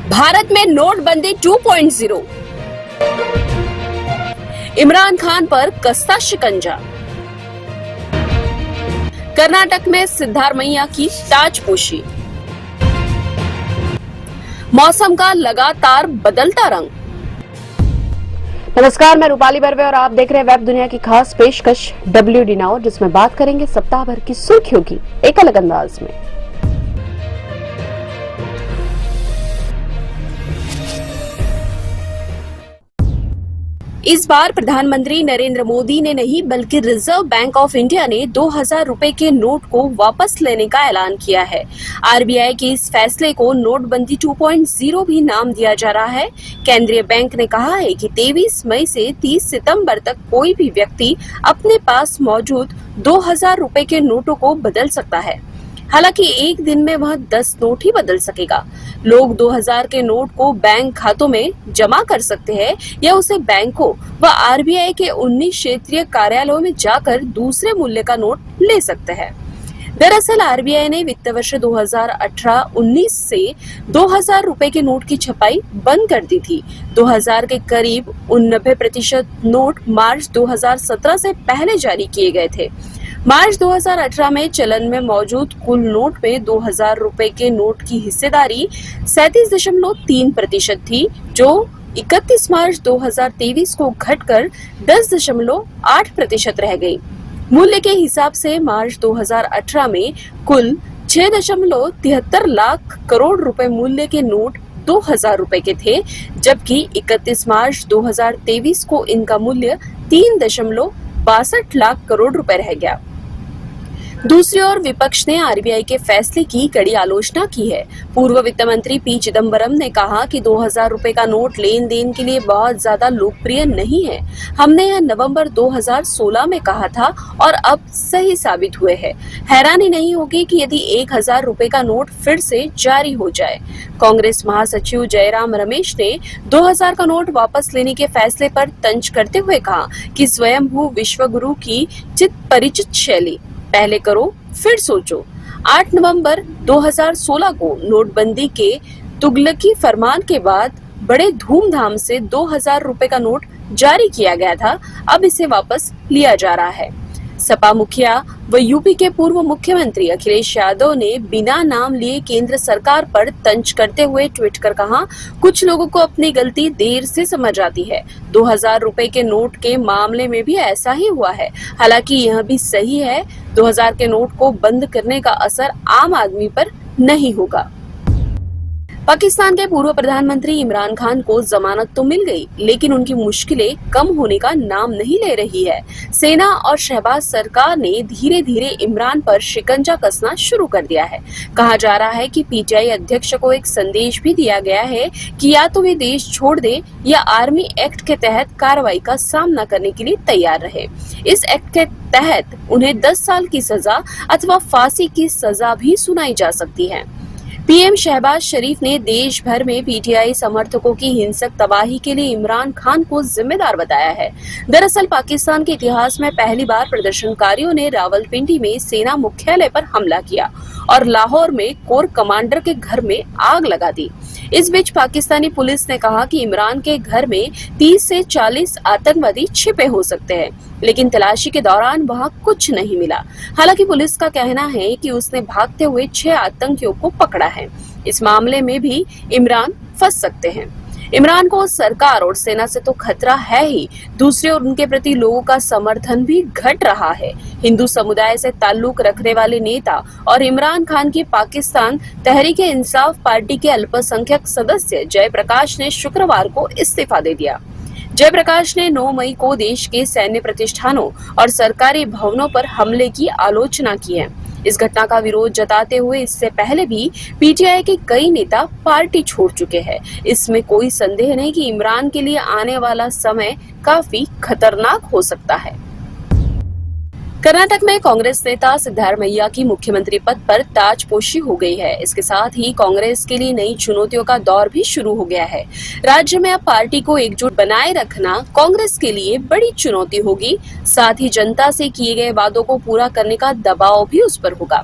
भारत में नोटबंदी 2.0, इमरान खान पर कसता शिकंजा। कर्नाटक में सिद्धारमैया की ताजपोशी। मौसम का लगातार बदलता रंग। नमस्कार, मैं रूपाली बर्वे और आप देख रहे हैं वेब दुनिया की खास पेशकश WD नाउ, जिसमें बात करेंगे सप्ताह भर की सुर्खियों की एक अलग अंदाज में। इस बार प्रधानमंत्री नरेंद्र मोदी ने नहीं बल्कि रिजर्व बैंक ऑफ इंडिया ने 2000 रुपए के नोट को वापस लेने का ऐलान किया है। RBI के इस फैसले को नोटबंदी 2.0 भी नाम दिया जा रहा है। केंद्रीय बैंक ने कहा है कि 23 मई से 30 सितंबर तक कोई भी व्यक्ति अपने पास मौजूद 2000 रुपए के नोटों को बदल सकता है। हालांकि एक दिन में वह 10 नोट ही बदल सकेगा। लोग 2000 के नोट को बैंक खातों में जमा कर सकते हैं या उसे बैंकों व RBI के 19 क्षेत्रीय कार्यालयों में जाकर दूसरे मूल्य का नोट ले सकते हैं। दरअसल RBI ने वित्त वर्ष 2018-19 से 2000 रुपए के नोट की छपाई बंद कर दी थी। 2000 के करीब 90% नोट मार्च 2017 से पहले जारी किए गए थे। मार्च 2018 में चलन में मौजूद कुल नोट में 2000 रुपए के नोट की हिस्सेदारी 37.3% थी, जो 31 मार्च 2023 को घटकर 10.8% रह गई। मूल्य के हिसाब से मार्च 2018 में कुल 6.73 लाख करोड़ रुपए मूल्य के नोट 2000 रुपए के थे, जबकि 31 मार्च 2023 को इनका मूल्य 3.62 लाख करोड़ रुपए रह गया। दूसरी ओर विपक्ष ने RBI के फैसले की कड़ी आलोचना की है। पूर्व वित्त मंत्री P चिदंबरम ने कहा कि 2000 रुपए का नोट लेन देन के लिए बहुत ज्यादा लोकप्रिय नहीं है। हमने यह नवंबर 2016 में कहा था और अब सही साबित हुए हैं। हैरानी नहीं होगी कि यदि 1000 रुपए का नोट फिर से जारी हो जाए। कांग्रेस महासचिव जयराम रमेश ने 2000 का नोट वापस लेने के फैसले पर तंज करते हुए कहा कि स्वयंभू विश्वगुरु की चित परिचित शैली, पहले करो फिर सोचो। 8 नवंबर 2016 को नोटबंदी के तुगलकी फरमान के बाद बड़े धूमधाम से 2000 रुपए का नोट जारी किया गया था। अब इसे वापस लिया जा रहा है। सपा मुखिया व यूपी के पूर्व मुख्यमंत्री अखिलेश यादव ने बिना नाम लिए केंद्र सरकार पर तंज करते हुए ट्वीट कर कहा, कुछ लोगों को अपनी गलती देर से समझ आती है। 2000 रुपए के नोट के मामले में भी ऐसा ही हुआ है। हालांकि यह भी सही है, 2000 के नोट को बंद करने का असर आम आदमी पर नहीं होगा। पाकिस्तान के पूर्व प्रधानमंत्री इमरान खान को जमानत तो मिल गई, लेकिन उनकी मुश्किलें कम होने का नाम नहीं ले रही है। सेना और शहबाज सरकार ने धीरे धीरे इमरान पर शिकंजा कसना शुरू कर दिया है। कहा जा रहा है कि PTI अध्यक्ष को एक संदेश भी दिया गया है कि या तो वे देश छोड़ दे या आर्मी एक्ट के तहत कार्रवाई का सामना करने के लिए तैयार रहे। इस एक्ट के तहत उन्हें 10 साल की सजा अथवा फांसी की सजा भी सुनाई जा सकती है। PM शहबाज शरीफ ने देश भर में PTI समर्थकों की हिंसक तबाही के लिए इमरान खान को जिम्मेदार बताया है। दरअसल पाकिस्तान के इतिहास में पहली बार प्रदर्शनकारियों ने रावलपिंडी में सेना मुख्यालय पर हमला किया और लाहौर में कोर कमांडर के घर में आग लगा दी। इस बीच पाकिस्तानी पुलिस ने कहा कि इमरान के घर में 30 से 40 आतंकवादी छिपे हो सकते हैं, लेकिन तलाशी के दौरान वहां कुछ नहीं मिला। हालांकि पुलिस का कहना है कि उसने भागते हुए 6 आतंकियों को पकड़ा है। इस मामले में भी इमरान फंस सकते हैं। इमरान को सरकार और सेना से तो खतरा है ही, दूसरी ओर उनके प्रति लोगों का समर्थन भी घट रहा है। हिंदू समुदाय से ताल्लुक रखने वाले नेता और इमरान खान की पाकिस्तान तहरीक-ए-इंसाफ पार्टी के अल्पसंख्यक सदस्य जयप्रकाश ने शुक्रवार को इस्तीफा दे दिया। जयप्रकाश ने 9 मई को देश के सैन्य प्रतिष्ठानों और सरकारी भवनों पर हमले की आलोचना की है। इस घटना का विरोध जताते हुए इससे पहले भी PTI के कई नेता पार्टी छोड़ चुके हैं। इसमें कोई संदेह नहीं कि इमरान के लिए आने वाला समय काफी खतरनाक हो सकता है। कर्नाटक में कांग्रेस नेता सिद्धारमैया की मुख्यमंत्री पद पर ताजपोशी हो गई है। इसके साथ ही कांग्रेस के लिए नई चुनौतियों का दौर भी शुरू हो गया है। राज्य में अब पार्टी को एकजुट बनाए रखना कांग्रेस के लिए बड़ी चुनौती होगी। साथ ही जनता से किए गए वादों को पूरा करने का दबाव भी उस पर होगा।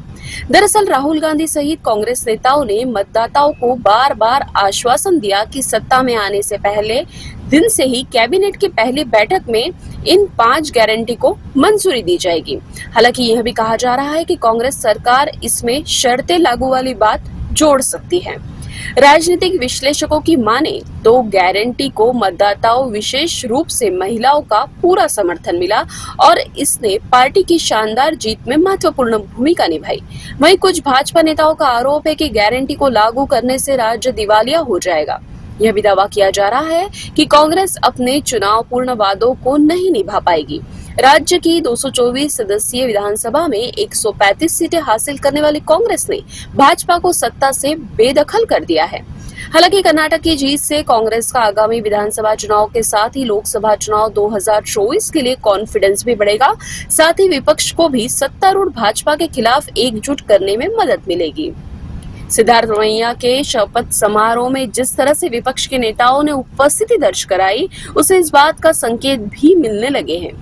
दरअसल राहुल गांधी सहित कांग्रेस नेताओं ने मतदाताओं को बार बार आश्वासन दिया कि सत्ता में आने से पहले दिन से ही कैबिनेट की पहली बैठक में इन 5 गारंटी को मंजूरी दी जाएगी। हालांकि यह भी कहा जा रहा है कि कांग्रेस सरकार इसमें शर्तें लागू वाली बात जोड़ सकती है। राजनीतिक विश्लेषकों की माने तो गारंटी को मतदाताओं विशेष रूप से महिलाओं का पूरा समर्थन मिला और इसने पार्टी की शानदार जीत में महत्वपूर्ण भूमिका निभाई। वहीं कुछ भाजपा नेताओं का आरोप है कि गारंटी को लागू करने से राज्य दिवालिया हो जाएगा। यह भी दावा किया जा रहा है कि कांग्रेस अपने चुनाव पूर्ण वादों को नहीं निभा पाएगी। राज्य की 224 सदस्यीय विधानसभा में 135 सीटें हासिल करने वाली कांग्रेस ने भाजपा को सत्ता से बेदखल कर दिया है। हालांकि कर्नाटक की जीत से कांग्रेस का आगामी विधानसभा चुनाव के साथ ही लोकसभा चुनाव 2024 के लिए कॉन्फिडेंस भी बढ़ेगा। साथ ही विपक्ष को भी सत्तारूढ़ भाजपा के खिलाफ एकजुट करने में मदद मिलेगी। सिद्धार्थ रमैया के शपथ समारोह में जिस तरह से विपक्ष के नेताओं ने उपस्थिति दर्ज कराई, उसे इस बात का संकेत भी मिलने लगे हैं।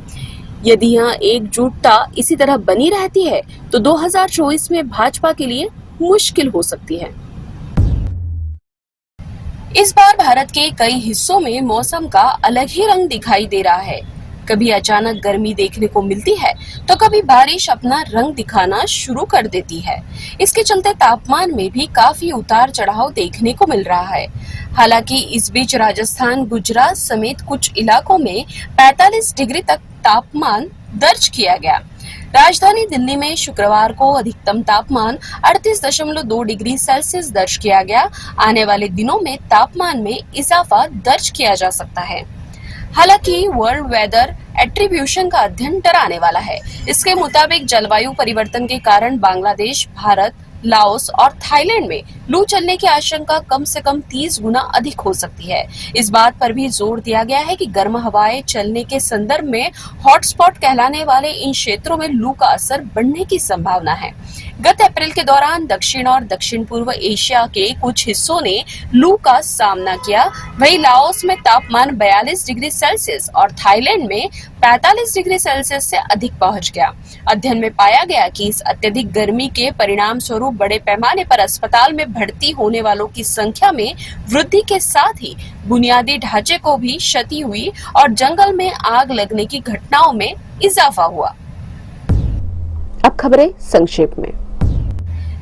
यदि यहाँ एकजुटता इसी तरह बनी रहती है तो 2024 में भाजपा के लिए मुश्किल हो सकती है। इस बार भारत के कई हिस्सों में मौसम का अलग ही रंग दिखाई दे रहा है। कभी अचानक गर्मी देखने को मिलती है तो कभी बारिश अपना रंग दिखाना शुरू कर देती है। इसके चलते तापमान में भी काफी उतार चढ़ाव देखने को मिल रहा है। हालांकि इस बीच राजस्थान, गुजरात समेत कुछ इलाकों में 45 डिग्री तक तापमान दर्ज किया गया। राजधानी दिल्ली में शुक्रवार को अधिकतम तापमान 38.2 डिग्री सेल्सियस दर्ज किया गया। आने वाले दिनों में तापमान में इजाफा दर्ज किया जा सकता है। हालांकि वर्ल्ड वेदर एट्रीब्यूशन का अध्ययन डराने वाला है। इसके मुताबिक जलवायु परिवर्तन के कारण बांग्लादेश, भारत, लाओस और थाईलैंड में लू चलने की आशंका कम से कम 30 गुना अधिक हो सकती है। इस बात पर भी जोर दिया गया है कि गर्म हवाएं चलने के संदर्भ में हॉटस्पॉट कहलाने वाले इन क्षेत्रों में लू का असर बढ़ने की संभावना है। गत अप्रैल के दौरान दक्षिण और दक्षिण पूर्व एशिया के कुछ हिस्सों ने लू का सामना किया। वहीं लाओस में तापमान 42 डिग्री सेल्सियस और थाईलैंड में 45 डिग्री सेल्सियस से अधिक पहुंच गया। अध्ययन में पाया गया कि इस अत्यधिक गर्मी के परिणाम स्वरूप बड़े पैमाने पर अस्पताल में भर्ती होने वालों की संख्या में वृद्धि के साथ ही बुनियादी ढांचे को भी क्षति हुई और जंगल में आग लगने की घटनाओं में इजाफा हुआ। अब खबरें संक्षेप में।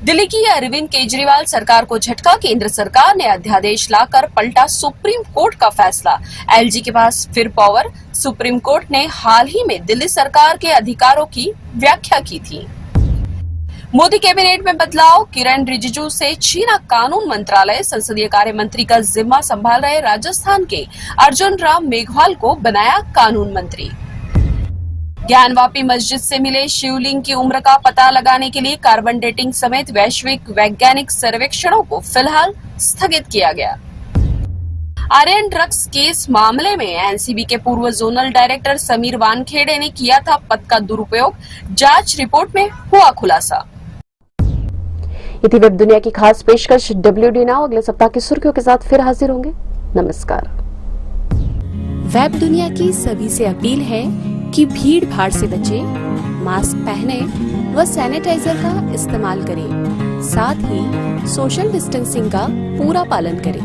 दिल्ली की अरविंद केजरीवाल सरकार को झटका। केंद्र सरकार ने अध्यादेश लाकर पलटा सुप्रीम कोर्ट का फैसला। एलजी के पास फिर पावर। सुप्रीम कोर्ट ने हाल ही में दिल्ली सरकार के अधिकारों की व्याख्या की थी। मोदी कैबिनेट में बदलाव। किरण रिजिजू से छीना कानून मंत्रालय। संसदीय कार्य मंत्री का जिम्मा संभाल रहे राजस्थान के अर्जुन राम मेघवाल को बनाया कानून मंत्री। ज्ञानवापी मस्जिद से मिले शिवलिंग की उम्र का पता लगाने के लिए कार्बन डेटिंग समेत वैश्विक वैज्ञानिक सर्वेक्षणों को फिलहाल स्थगित किया गया। आर्यन ड्रग्स केस मामले में एनसीबी के पूर्व जोनल डायरेक्टर समीर वानखेड़े ने किया था पद का दुरुपयोग। जांच रिपोर्ट में हुआ खुलासा। ये थी वेब दुनिया की खास पेशकश WD नाउ। अगले सप्ताह की सुर्खियों के साथ फिर हाजिर होंगे। नमस्कार। वेब दुनिया की सभी से अपील है कि भीड़ भाड़ से बचें, मास्क पहने व सैनिटाइजर का इस्तेमाल करें। साथ ही सोशल डिस्टेंसिंग का पूरा पालन करें।